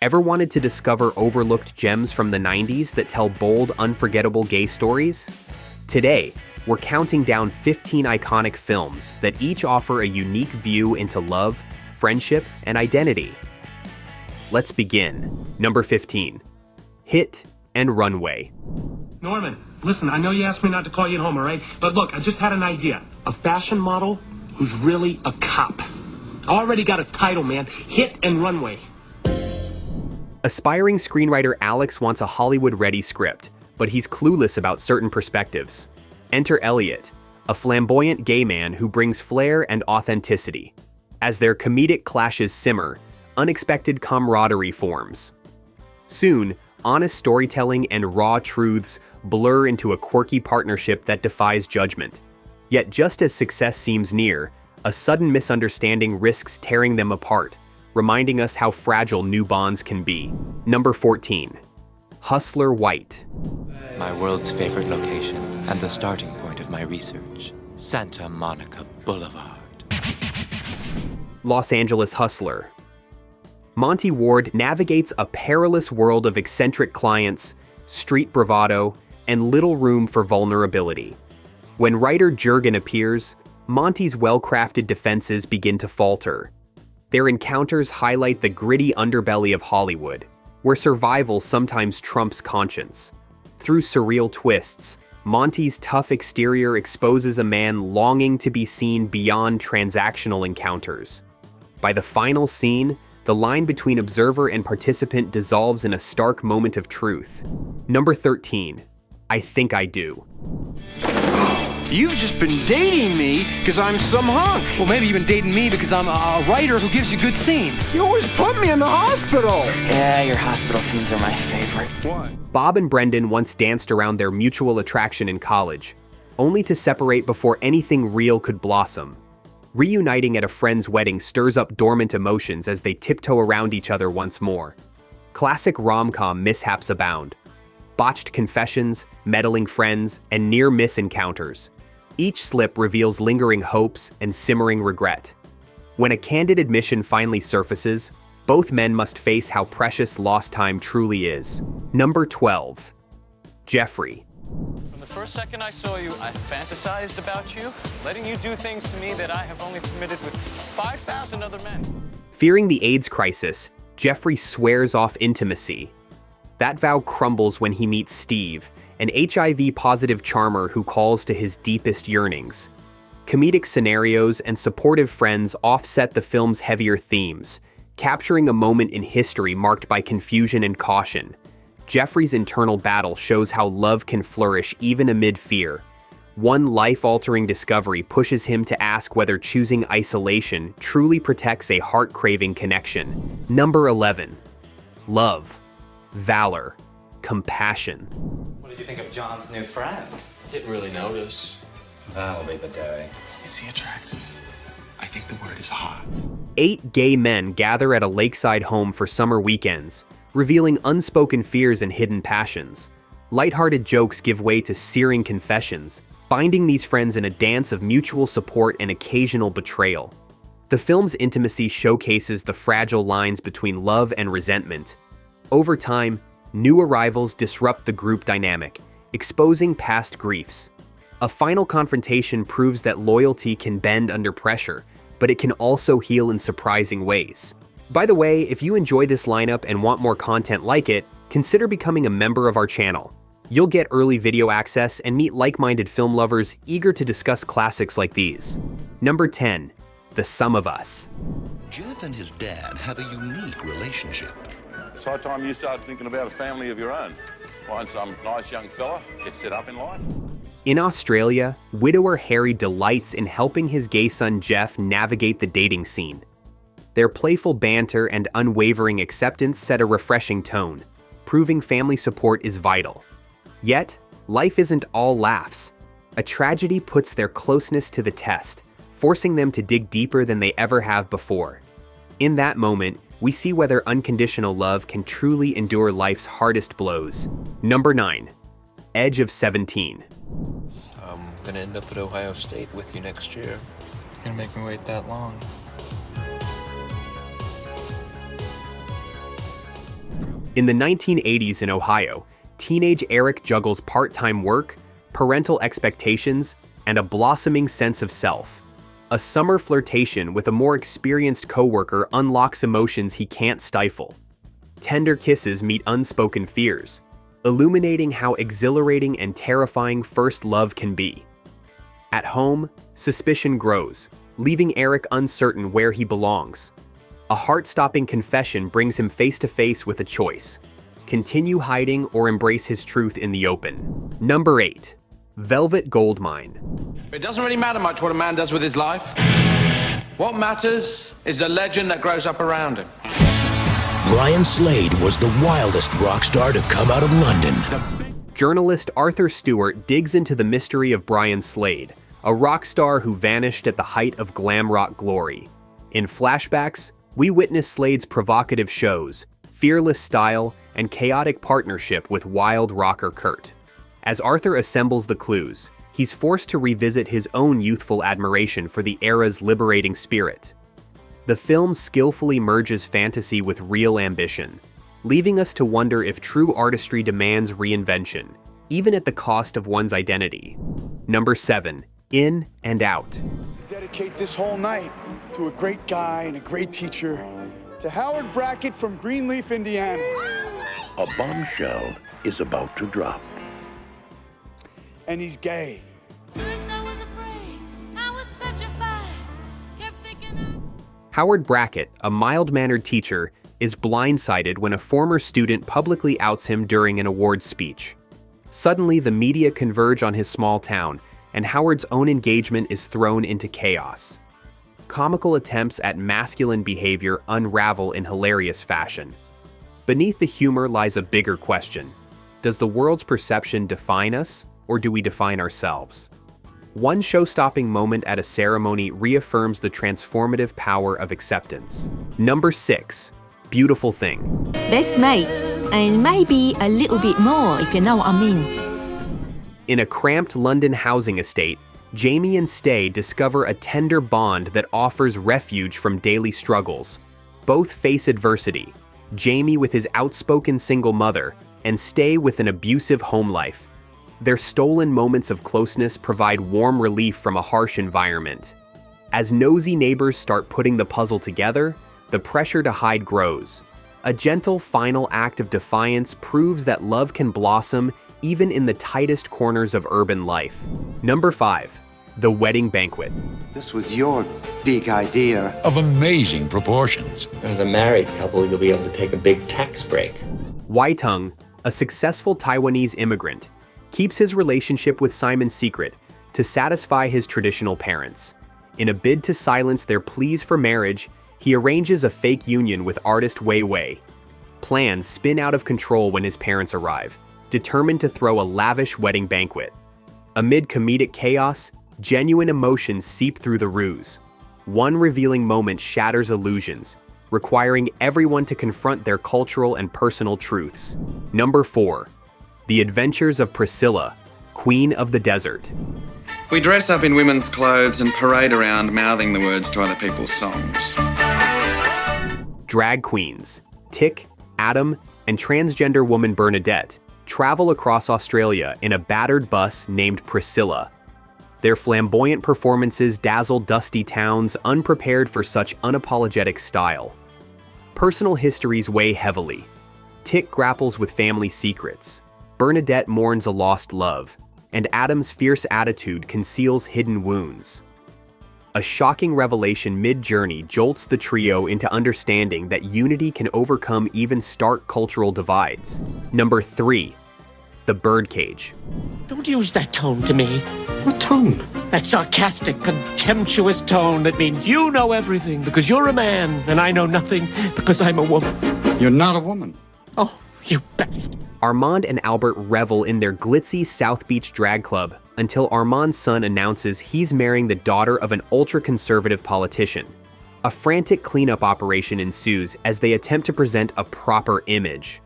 Ever wanted to discover overlooked gems from the 90s that tell bold, unforgettable gay stories? Today, we're counting down 15 iconic films that each offer a unique view into love, friendship, and identity. Let's begin. Number 15. Hit and Runway. Norman, listen, I know you asked me not to call you at home, all right? But look, I just had an idea. A fashion model who's really a cop. Already got a title, man. Hit and Runway. Aspiring screenwriter Alex wants a Hollywood-ready script, but he's clueless about certain perspectives. Enter Elliot, a flamboyant gay man who brings flair and authenticity. As their comedic clashes simmer, unexpected camaraderie forms. Soon, honest storytelling and raw truths blur into a quirky partnership that defies judgment. Yet just as success seems near, a sudden misunderstanding risks tearing them apart, reminding us how fragile new bonds can be. Number 14. Hustler White. My world's favorite location and the starting point of my research, Santa Monica Boulevard. Los Angeles Hustler. Monty Ward navigates a perilous world of eccentric clients, street bravado, and little room for vulnerability. When writer Jurgen appears, Monty's well-crafted defenses begin to falter. Their encounters highlight the gritty underbelly of Hollywood, where survival sometimes trumps conscience. Through surreal twists, Monty's tough exterior exposes a man longing to be seen beyond transactional encounters. By the final scene, the line between observer and participant dissolves in a stark moment of truth. Number 13. I Think I Do. You've just been dating me because I'm some hunk. Well, maybe you've been dating me because I'm a writer who gives you good scenes. You always put me in the hospital. Yeah, your hospital scenes are my favorite. What? Bob and Brendan once danced around their mutual attraction in college, only to separate before anything real could blossom. Reuniting at a friend's wedding stirs up dormant emotions as they tiptoe around each other once more. Classic rom-com mishaps abound. Botched confessions, meddling friends, and near-miss encounters. Each slip reveals lingering hopes and simmering regret. When a candid admission finally surfaces, both men must face how precious lost time truly is. Number 12. Jeffrey. From the first second I saw you, I fantasized about you, letting you do things to me that I have only permitted with 5,000 other men. Fearing the AIDS crisis, Jeffrey swears off intimacy. That vow crumbles when he meets Steve, an HIV-positive charmer who calls to his deepest yearnings. Comedic scenarios and supportive friends offset the film's heavier themes, capturing a moment in history marked by confusion and caution. Jeffrey's internal battle shows how love can flourish even amid fear. One life-altering discovery pushes him to ask whether choosing isolation truly protects a heart-craving connection. Number 11. Love, Valor, Compassion. What did you think of John's new friend? Didn't really notice. That'll be the day. Is he attractive? I think the word is hot. 8 gay men gather at a lakeside home for summer weekends, revealing unspoken fears and hidden passions. Lighthearted jokes give way to searing confessions, binding these friends in a dance of mutual support and occasional betrayal. The film's intimacy showcases the fragile lines between love and resentment. Over time, new arrivals disrupt the group dynamic, exposing past griefs. A final confrontation proves that loyalty can bend under pressure, but it can also heal in surprising ways. By the way, if you enjoy this lineup and want more content like it, consider becoming a member of our channel. You'll get early video access and meet like-minded film lovers eager to discuss classics like these. Number 10. The Sum of Us. Jeff and his dad have a unique relationship. It's high time you start thinking about a family of your own. Find some nice young fella, get set up in life. In Australia, widower Harry delights in helping his gay son Jeff navigate the dating scene. Their playful banter and unwavering acceptance set a refreshing tone, proving family support is vital. Yet, life isn't all laughs. A tragedy puts their closeness to the test, forcing them to dig deeper than they ever have before. In that moment, we see whether unconditional love can truly endure life's hardest blows. Number 9. Edge of 17. So I'm gonna end up at Ohio State with you next year. You're gonna make me wait that long. In the 1980s in Ohio, teenage Eric juggles part-time work, parental expectations, and a blossoming sense of self. A summer flirtation with a more experienced coworker unlocks emotions he can't stifle. Tender kisses meet unspoken fears, illuminating how exhilarating and terrifying first love can be. At home, suspicion grows, leaving Eric uncertain where he belongs. A heart-stopping confession brings him face-to-face with a choice: continue hiding or embrace his truth in the open. Number 8. Velvet Goldmine. It doesn't really matter much what a man does with his life. What matters is the legend that grows up around him. Brian Slade was the wildest rock star to come out of London. Journalist Arthur Stewart digs into the mystery of Brian Slade, a rock star who vanished at the height of glam rock glory. In flashbacks, we witness Slade's provocative shows, fearless style, and chaotic partnership with wild rocker Kurt. As Arthur assembles the clues, he's forced to revisit his own youthful admiration for the era's liberating spirit. The film skillfully merges fantasy with real ambition, leaving us to wonder if true artistry demands reinvention, even at the cost of one's identity. Number 7. In and Out. Dedicate this whole night to a great guy and a great teacher, to Howard Brackett from Greenleaf, Indiana. A bombshell is about to drop. And he's gay. Howard Brackett, a mild-mannered teacher, is blindsided when a former student publicly outs him during an awards speech. Suddenly, the media converge on his small town, and Howard's own engagement is thrown into chaos. Comical attempts at masculine behavior unravel in hilarious fashion. Beneath the humor lies a bigger question. Does the world's perception define us, or do we define ourselves? One show-stopping moment at a ceremony reaffirms the transformative power of acceptance. Number 6. Beautiful Thing. Best mate, and maybe a little bit more, if you know what I mean. In a cramped London housing estate, Jamie and Stay discover a tender bond that offers refuge from daily struggles. Both face adversity, Jamie with his outspoken single mother, and Stay with an abusive home life. Their stolen moments of closeness provide warm relief from a harsh environment. As nosy neighbors start putting the puzzle together, the pressure to hide grows. A gentle final act of defiance proves that love can blossom even in the tightest corners of urban life. Number 5. The Wedding Banquet. This was your big idea. Of amazing proportions. As a married couple, you'll be able to take a big tax break. Wai-Tung, a successful Taiwanese immigrant, keeps his relationship with Simon's secret to satisfy his traditional parents. In a bid to silence their pleas for marriage, he arranges a fake union with artist Wei Wei. Plans spin out of control when his parents arrive, determined to throw a lavish wedding banquet. Amid comedic chaos, genuine emotions seep through the ruse. One revealing moment shatters illusions, requiring everyone to confront their cultural and personal truths. Number 4. The Adventures of Priscilla, Queen of the Desert. We dress up in women's clothes and parade around mouthing the words to other people's songs. Drag queens, Tick, Adam, and transgender woman Bernadette travel across Australia in a battered bus named Priscilla. Their flamboyant performances dazzle dusty towns unprepared for such unapologetic style. Personal histories weigh heavily. Tick grapples with family secrets. Bernadette mourns a lost love, and Adam's fierce attitude conceals hidden wounds. A shocking revelation mid-journey jolts the trio into understanding that unity can overcome even stark cultural divides. Number 3. The Birdcage. Don't use that tone to me. What tone? That sarcastic, contemptuous tone that means you know everything because you're a man and I know nothing because I'm a woman. You're not a woman. Oh, you bastard. Armand and Albert revel in their glitzy South Beach drag club until Armand's son announces he's marrying the daughter of an ultra-conservative politician. A frantic cleanup operation ensues as they attempt to present a proper image.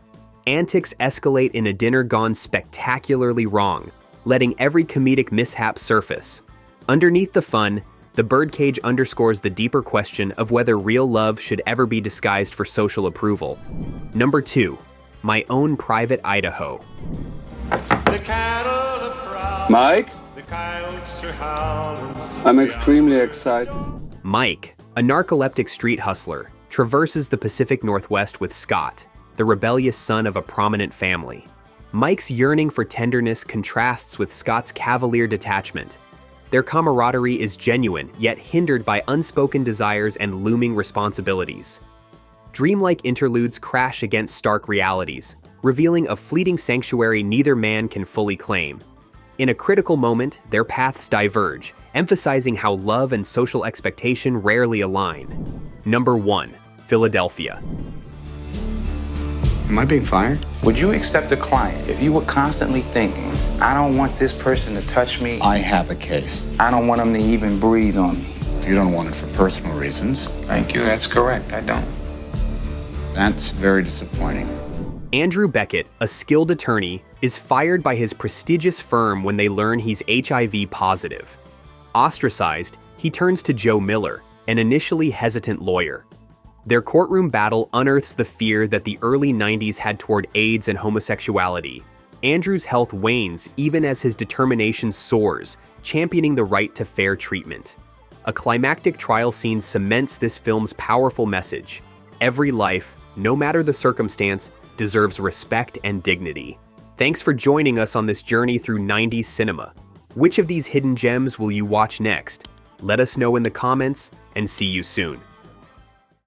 Antics escalate in a dinner gone spectacularly wrong, letting every comedic mishap surface. Underneath the fun, the Birdcage underscores the deeper question of whether real love should ever be disguised for social approval. Number 2. My Own Private Idaho. Mike? I'm extremely excited. Mike, a narcoleptic street hustler, traverses the Pacific Northwest with Scott, the rebellious son of a prominent family. Mike's yearning for tenderness contrasts with Scott's cavalier detachment. Their camaraderie is genuine, yet hindered by unspoken desires and looming responsibilities. Dreamlike interludes crash against stark realities, revealing a fleeting sanctuary neither man can fully claim. In a critical moment, their paths diverge, emphasizing how love and social expectation rarely align. Number 1. Philadelphia. Am I being fired? Would you accept a client if you were constantly thinking, I don't want this person to touch me? I have a case. I don't want them to even breathe on me. You don't want it for personal reasons. Thank you, that's correct, I don't. That's very disappointing. Andrew Beckett, a skilled attorney, is fired by his prestigious firm when they learn he's HIV positive. Ostracized, he turns to Joe Miller, an initially hesitant lawyer. Their courtroom battle unearths the fear that the early 90s had toward AIDS and homosexuality. Andrew's health wanes even as his determination soars, championing the right to fair treatment. A climactic trial scene cements this film's powerful message. Every life, no matter the circumstance, deserves respect and dignity. Thanks for joining us on this journey through 90s cinema. Which of these hidden gems will you watch next? Let us know in the comments, and see you soon.